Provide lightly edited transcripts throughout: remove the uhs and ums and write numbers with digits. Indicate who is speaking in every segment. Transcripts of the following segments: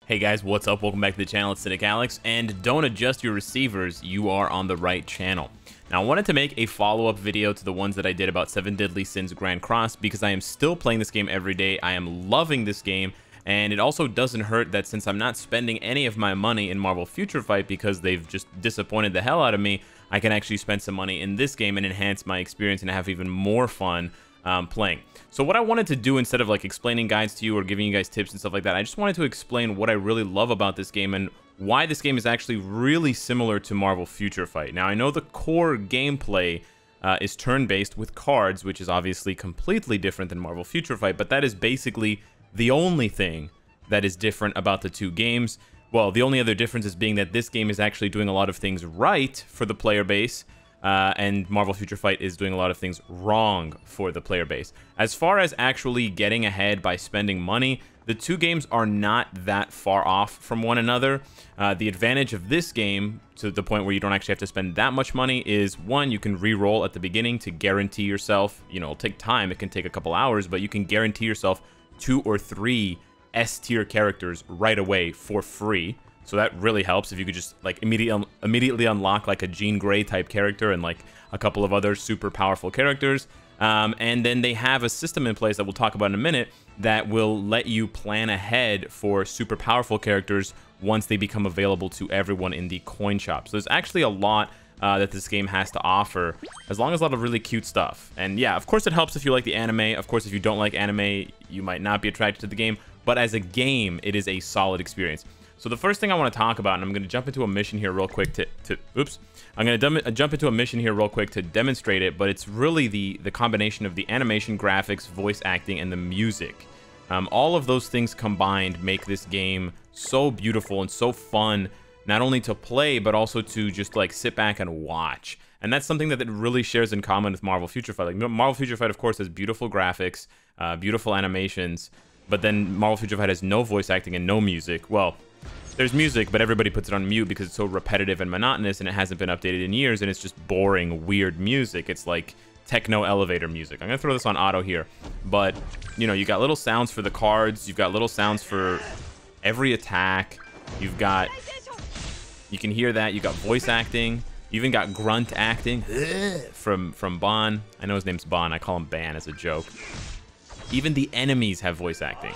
Speaker 1: Hey guys, what's up? Welcome back to the channel. It's Cynicalex, and don't adjust your receivers, you are on the right channel. Now, I wanted to make a follow-up video to the ones that I did about 7 Deadly Sins Grand Cross because I am still playing this game every day. I am loving this game, and it also doesn't hurt that since I'm not spending any of my money in Marvel Future Fight because they've just disappointed the hell out of me, I can actually spend some money in this game and enhance my experience and have even more fun playing. So what I wanted to do, instead of like explaining guides to you or giving you guys tips and stuff like that, I just wanted to explain what I really love about this game and why this game is actually really similar to Marvel Future Fight. Now, I know the core gameplay is turn-based with cards, which is obviously completely different than Marvel Future Fight, but that is basically the only thing that is different about the two games. Well, the only other difference is being that this game is actually doing a lot of things right for the player base, and Marvel Future Fight is doing a lot of things wrong for the player base. As far as actually getting ahead by spending money, the two games are not that far off from one another. The advantage of this game, to the point where you don't actually have to spend that much money, is one, you can re-roll at the beginning to guarantee yourself, you know, it'll take time, it can take a couple hours, but you can guarantee yourself 2 or 3 S-tier characters right away for free. So that really helps if you could just like immediately unlock like a Jean Grey type character and like a couple of other super powerful characters. And then they have a system in place that we'll talk about in a minute that will let you plan ahead for super powerful characters once they become available to everyone in the coin shop. So there's actually a lot that this game has to offer, as long as a lot of really cute stuff. And yeah, of course it helps if you like the anime. Of course, if you don't like anime, you might not be attracted to the game. But as a game, it is a solid experience. So the first thing I want to talk about, and I'm going to jump into a mission here real quick I'm going to jump into a mission here real quick to demonstrate it, but it's really the combination of the animation, graphics, voice acting, and the music. All of those things combined make this game so beautiful and so fun, not only to play, but also to just like sit back and watch. And that's something that it really shares in common with Marvel Future Fight. Like Marvel Future Fight, of course, has beautiful graphics, beautiful animations, but then Marvel Future Fight has no voice acting and no music. Well, there's music, but everybody puts it on mute because it's so repetitive and monotonous, and it hasn't been updated in years, and it's just boring, weird music. It's like techno elevator music. I'm gonna throw this on auto here, but you know, you got little sounds for the cards, you've got little sounds for every attack, you can hear that, you got voice acting, you even got grunt acting from Bon. I know his name's Bon, I call him Ban as a joke. Even the enemies have voice acting.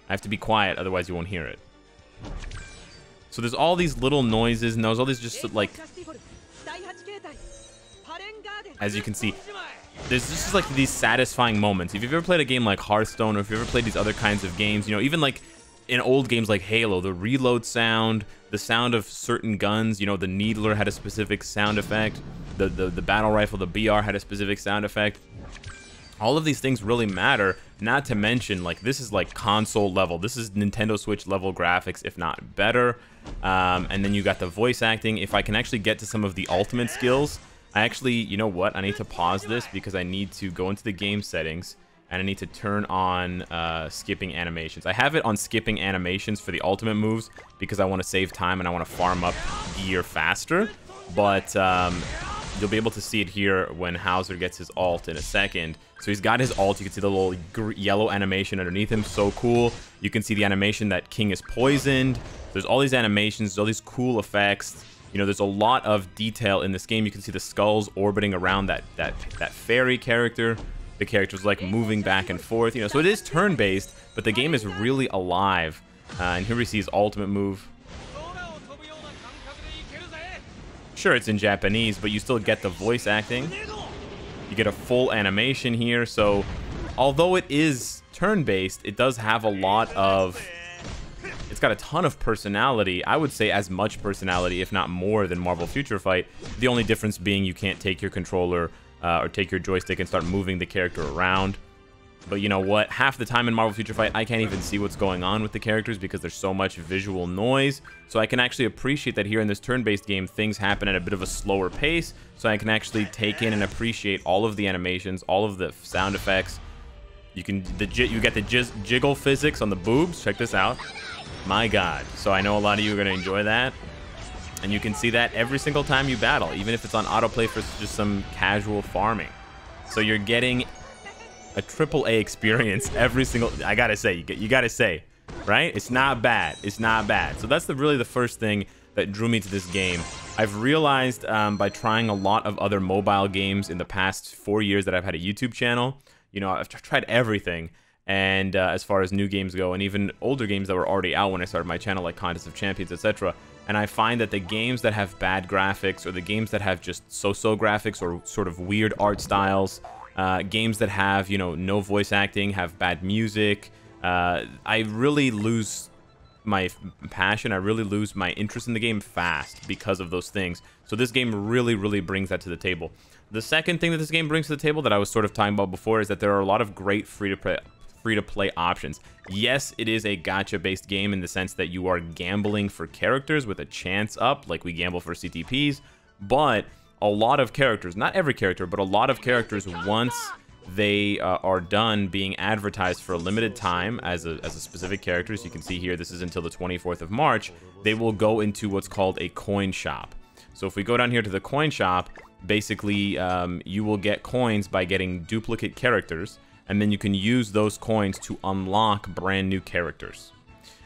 Speaker 1: I have to be quiet, otherwise you won't hear it. So there's all these little noises, and there's all these just like, as you can see, there's just like these satisfying moments. If you've ever played a game like Hearthstone, or if you've ever played these other kinds of games, you know, even like in old games like Halo, the reload sound, the sound of certain guns, you know, the Needler had a specific sound effect, the battle rifle, the BR had a specific sound effect. All of these things really matter, not to mention, like, this is like console level. This is Nintendo Switch level graphics, if not better. And then you got the voice acting. If I can actually get to some of the ultimate skills, I actually, you know what? I need to pause this because I need to go into the game settings and I need to turn on skipping animations. I have it on skipping animations for the ultimate moves because I want to save time and I want to farm up gear faster. But you'll be able to see it here when Hauser gets his ult in a second. So he's got his ult. You can see the little yellow animation underneath him. So cool. You can see the animation that King is poisoned. There's all these animations, there's all these cool effects. You know, there's a lot of detail in this game. You can see the skulls orbiting around that fairy character. The character's like moving back and forth. You know, so it is turn-based, but the game is really alive. And here we see his ultimate move. Sure, it's in Japanese, but you still get the voice acting. You get a full animation here, so although it is turn-based, it does have a lot of... It's got a ton of personality. I would say as much personality, if not more, than Marvel Future Fight. The only difference being you can't take your controller or take your joystick and start moving the character around. But you know what? Half the time in Marvel Future Fight, I can't even see what's going on with the characters because there's so much visual noise. So I can actually appreciate that here in this turn-based game, things happen at a bit of a slower pace. So I can actually take in and appreciate all of the animations, all of the sound effects. You get the jiggle physics on the boobs. Check this out. My God. So I know a lot of you are going to enjoy that. And you can see that every single time you battle, even if it's on autoplay for just some casual farming. So you're getting a AAA experience every single... I gotta say, you gotta say, right? It's not bad. It's not bad. So that's really the first thing that drew me to this game. I've realized by trying a lot of other mobile games in the past 4 years that I've had a YouTube channel, you know, I've tried everything. And as far as new games go, and even older games that were already out when I started my channel, like Contest of Champions, etc. And I find that the games that have bad graphics, or the games that have just so-so graphics, or sort of weird art styles, games that have, you know, no voice acting, have bad music, I really lose my passion. I really lose my interest in the game fast because of those things. So this game really brings that to the table. The second thing that this game brings to the table that I was sort of talking about before is that there are a lot of great free-to-play options. Yes, it is a gacha-based game in the sense that you are gambling for characters with a chance up, like we gamble for CTPs, but a lot of characters, not every character, but a lot of characters, once they are done being advertised for a limited time as a specific character, as you can see here, this is until the 24th of March, they will go into what's called a coin shop. So if we go down here to the coin shop, basically you will get coins by getting duplicate characters, and then you can use those coins to unlock brand new characters.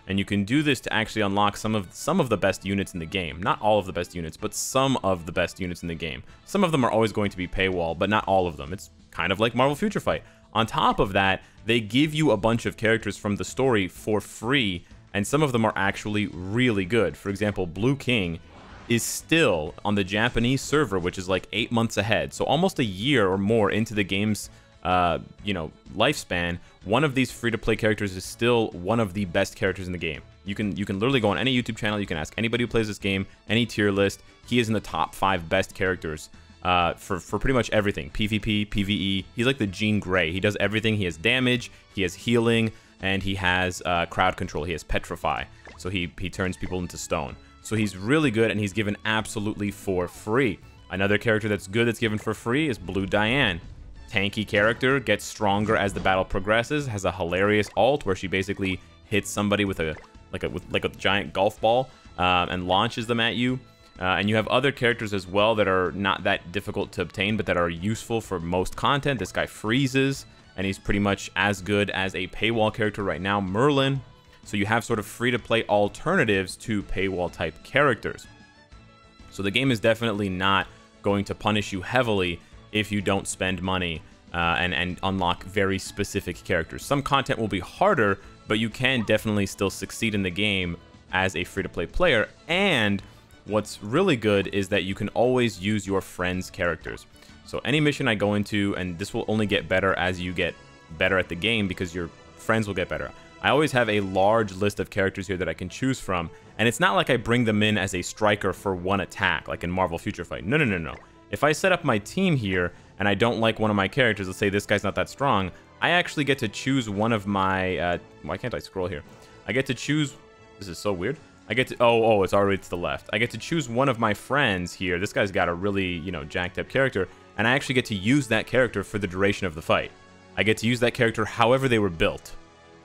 Speaker 1: And you can do this to actually unlock some of the best units in the game. Not all of the best units, but some of the best units in the game. Some of them are always going to be paywall, but not all of them. It's kind of like Marvel Future Fight. On top of that, they give you a bunch of characters from the story for free, and some of them are actually really good. For example, Blue King is still on the Japanese server, which is like 8 months ahead. So almost a year or more into the game's you know, lifespan, one of these free-to-play characters is still one of the best characters in the game. You can literally go on any YouTube channel, you can ask anybody who plays this game, any tier list, he is in the top 5 best characters for pretty much everything. PvP, PvE, he's like the Jean Grey. He does everything. He has damage, he has healing, and he has crowd control. He has petrify, so he turns people into stone. So he's really good, and he's given absolutely for free. Another character that's good that's given for free is Blue Diane. Tanky character, gets stronger as the battle progresses, has a hilarious ult where she basically hits somebody with a giant golf ball and launches them at you. And you have other characters as well that are not that difficult to obtain, but that are useful for most content. This guy freezes, and he's pretty much as good as a paywall character right now, Merlin. So you have sort of free-to-play alternatives to paywall-type characters. So the game is definitely not going to punish you heavily if you don't spend money and unlock very specific characters. Some content will be harder, but you can definitely still succeed in the game as a free-to-play player. And what's really good is that you can always use your friends' characters. So any mission I go into, and this will only get better as you get better at the game because your friends will get better. I always have a large list of characters here that I can choose from, and it's not like I bring them in as a striker for one attack, like in Marvel Future Fight. No. If I set up my team here, and I don't like one of my characters, let's say this guy's not that strong, I actually get to choose one of my, why can't I scroll here? I get to choose, this is so weird. I get to, oh, it's already to the left. I get to choose one of my friends here. This guy's got a really, you know, jacked up character, and I actually get to use that character for the duration of the fight. I get to use that character however they were built.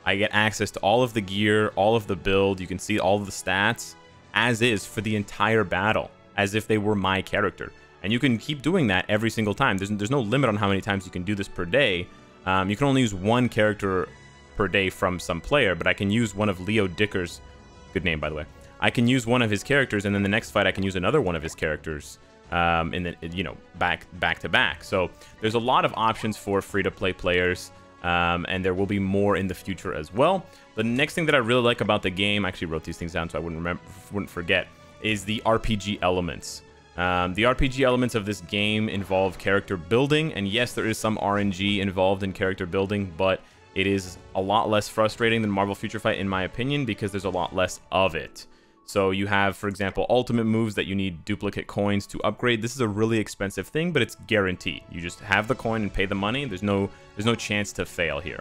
Speaker 1: I get access to all of the gear, all of the build, you can see all of the stats, as is for the entire battle, as if they were my character. And you can keep doing that every single time. There's no limit on how many times you can do this per day. You can only use one character per day from some player, but I can use one of Leo Dicker's, good name by the way. I can use one of his characters, and then the next fight I can use another one of his characters, in the, you know, back to back. So there's a lot of options for free-to-play players, and there will be more in the future as well. The next thing that I really like about the game, I actually wrote these things down so I wouldn't forget, is the RPG elements. The RPG elements of this game involve character building, and yes, there is some RNG involved in character building, but it is a lot less frustrating than Marvel Future Fight, in my opinion, because there's a lot less of it. So you have, for example, ultimate moves that you need duplicate coins to upgrade. This is a really expensive thing, but it's guaranteed. You just have the coin and pay the money. There's no chance to fail here.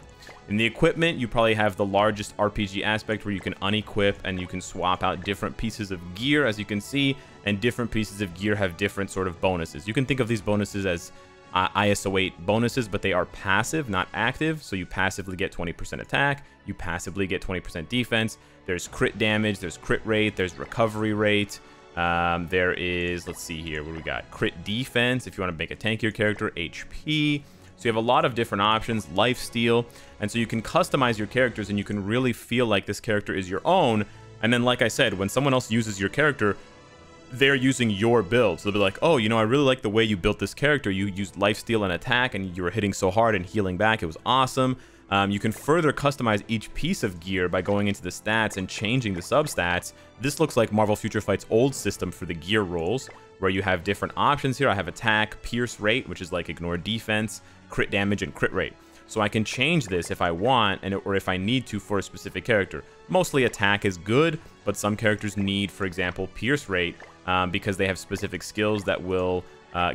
Speaker 1: In the equipment, you probably have the largest RPG aspect where you can unequip and you can swap out different pieces of gear, as you can see, and different pieces of gear have different sort of bonuses. You can think of these bonuses as ISO 8 bonuses, but they are passive, not active. So you passively get 20% attack, you passively get 20% defense. There's crit damage, there's crit rate, there's recovery rate. There is, let's see here, what do we got? Crit defense, if you want to make a tankier character, HP. So you have a lot of different options, lifesteal, and so you can customize your characters and you can really feel like this character is your own. And then, like I said, when someone else uses your character, they're using your build. So they'll be like, oh, you know, I really like the way you built this character. You used lifesteal and attack, and you were hitting so hard and healing back. It was awesome. You can further customize each piece of gear by going into the stats and changing the substats. This looks like Marvel Future Fight's old system for the gear rolls, where you have different options here. I have attack, pierce rate, which is like ignore defense, crit damage, and crit rate. So I can change this if I want, or if I need to for a specific character. Mostly attack is good, but some characters need, for example, pierce rate, because they have specific skills that will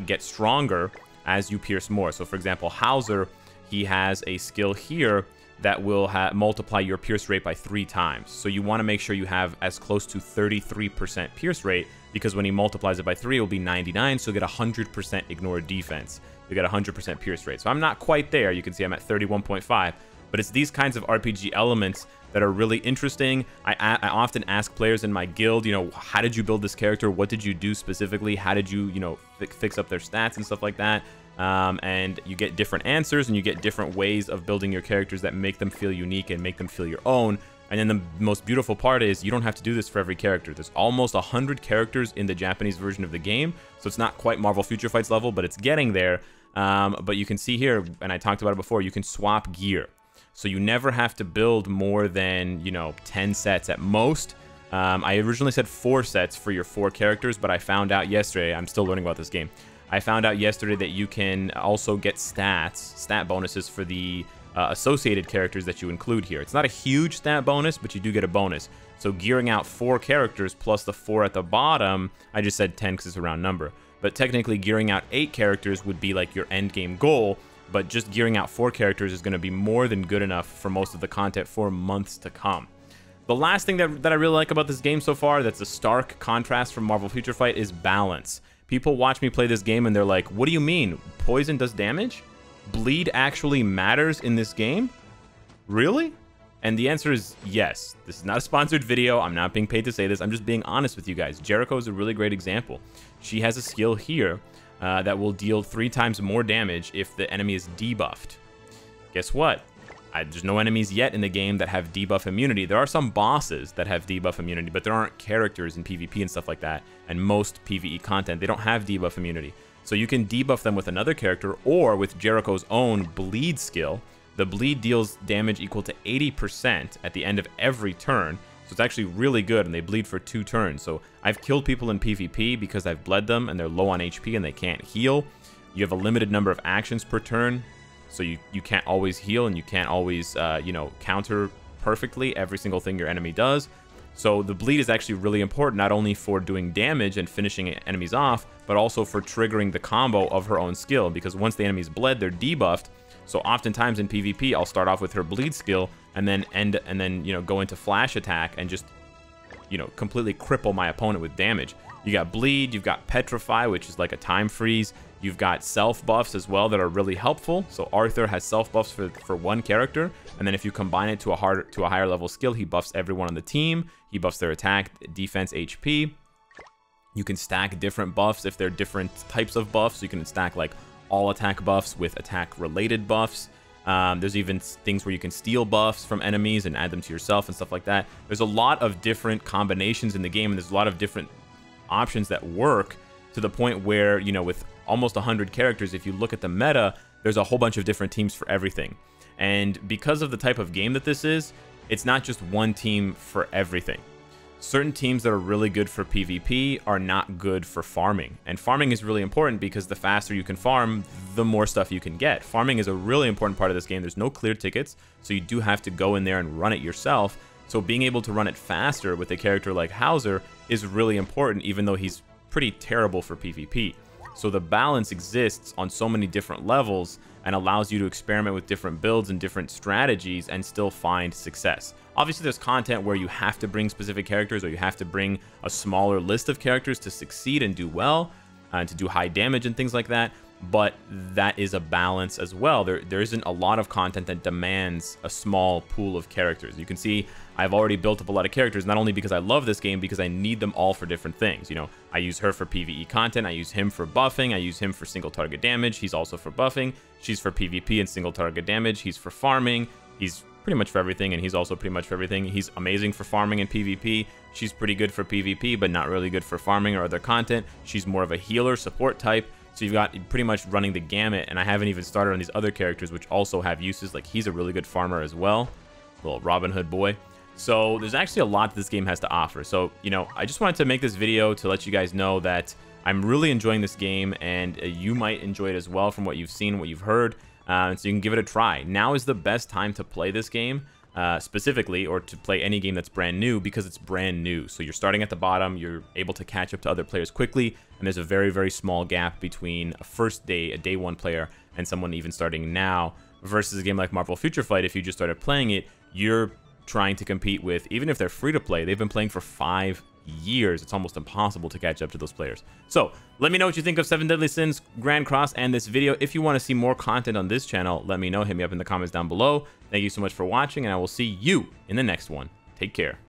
Speaker 1: get stronger as you pierce more. So for example, Hauser, he has a skill here that will multiply your pierce rate by 3 times. So you want to make sure you have as close to 33% pierce rate, because when he multiplies it by 3, it will be 99, so you'll get 100% ignore defense. You get 100% pierce rate. So I'm not quite there. You can see I'm at 31.5. But it's these kinds of RPG elements that are really interesting. I often ask players in my guild, you know, how did you build this character? What did you do specifically? How did you, you know, fix up their stats and stuff like that? And you get different answers, and you get different ways of building your characters that make them feel unique and make them feel your own. And then the most beautiful part is you don't have to do this for every character. There's almost 100 characters in the Japanese version of the game, so it's not quite Marvel Future Fight's level, but it's getting there. But you can see here, and I talked about it before, you can swap gear. So you never have to build more than, you know, 10 sets at most. I originally said 4 sets for your 4 characters, but I found out yesterday, I'm still learning about this game, I found out yesterday that you can also get stat bonuses for the associated characters that you include here. It's not a huge stat bonus, but you do get a bonus. So gearing out 4 characters plus the 4 at the bottom, I just said 10 because it's a round number, but technically gearing out 8 characters would be like your end game goal, but just gearing out 4 characters is going to be more than good enough for most of the content for months to come. The last thing that I really like about this game so far, that's a stark contrast from Marvel Future Fight, is balance. People watch me play this game and they're like, what do you mean? Poison does damage? Bleed actually matters in this game? Really? And the answer is yes. This is not a sponsored video. I'm not being paid to say this. I'm just being honest with you guys. Jericho is a really great example. She has a skill here that will deal 3 times more damage if the enemy is debuffed. Guess what? There's no enemies yet in the game that have debuff immunity. There are some bosses that have debuff immunity, but there aren't characters in PvP and stuff like that. And most PvE content, they don't have debuff immunity. So you can debuff them with another character or with Jericho's own bleed skill. The bleed deals damage equal to 80% at the end of every turn. So it's actually really good, and they bleed for 2 turns. So I've killed people in PvP because I've bled them and they're low on HP and they can't heal. You have a limited number of actions per turn. So you can't always heal, and you can't always, you know, counter perfectly every single thing your enemy does. So the bleed is actually really important, not only for doing damage and finishing enemies off, but also for triggering the combo of her own skill. Because once the enemy's bled, they're debuffed. So oftentimes in PvP, I'll start off with her bleed skill and then you know, go into flash attack and just, you know, completely cripple my opponent with damage. You got bleed, you've got petrify, which is like a time freeze. You've got self buffs as well that are really helpful. So Arthur has self buffs for 1 character, and then if you combine it to a higher level skill, he buffs everyone on the team. He buffs their attack, defense, HP. You can stack different buffs if they're different types of buffs. You can stack like all attack buffs with attack related buffs. There's even things where you can steal buffs from enemies and add them to yourself and stuff like that. There's a lot of different combinations in the game, and there's a lot of different options that work, to the point where, you know, with almost 100 characters, if you look at the meta, there's a whole bunch of different teams for everything. And because of the type of game that this is, it's not just one team for everything. Certain teams that are really good for PvP are not good for farming. And farming is really important because the faster you can farm, the more stuff you can get. Farming is a really important part of this game. There's no clear tickets, so you do have to go in there and run it yourself. So being able to run it faster with a character like Hauser is really important, even though he's pretty terrible for PvP. So the balance exists on so many different levels and allows you to experiment with different builds and different strategies and still find success. Obviously, there's content where you have to bring specific characters, or you have to bring a smaller list of characters to succeed and do well, and to do high damage and things like that. but that is a balance as well. There isn't a lot of content that demands a small pool of characters. You can see I've already built up a lot of characters, not only because I love this game, because I need them all for different things. You know, I use her for PvE content, I use him for buffing, I use him for single target damage, he's also for buffing, she's for PvP and single target damage, he's for farming, he's pretty much for everything, and he's also pretty much for everything. He's amazing for farming and PvP. She's pretty good for PvP, but not really good for farming or other content. She's more of a healer, support type. So you've got pretty much running the gamut, and I haven't even started on these other characters, which also have uses. Like, he's a really good farmer as well. Little Robin Hood boy. So there's actually a lot this game has to offer. So, you know, I just wanted to make this video to let you guys know that I'm really enjoying this game, and you might enjoy it as well from what you've seen, what you've heard. So you can give it a try. Now is the best time to play this game, specifically, or to play any game that's brand new, because it's brand new. So you're starting at the bottom, you're able to catch up to other players quickly, and there's a very, very small gap between a day one player and someone even starting now, versus a game like Marvel Future Fight. If you just started playing it, you're trying to compete with, even if they're free to play, they've been playing for 5 years. It's almost impossible to catch up to those players. So let me know what you think of 7 Deadly Sins Grand Cross and this video. If you want to see more content on this channel, let me know. Hit me up in the comments down below. Thank you so much for watching, and I will see you in the next one. Take care.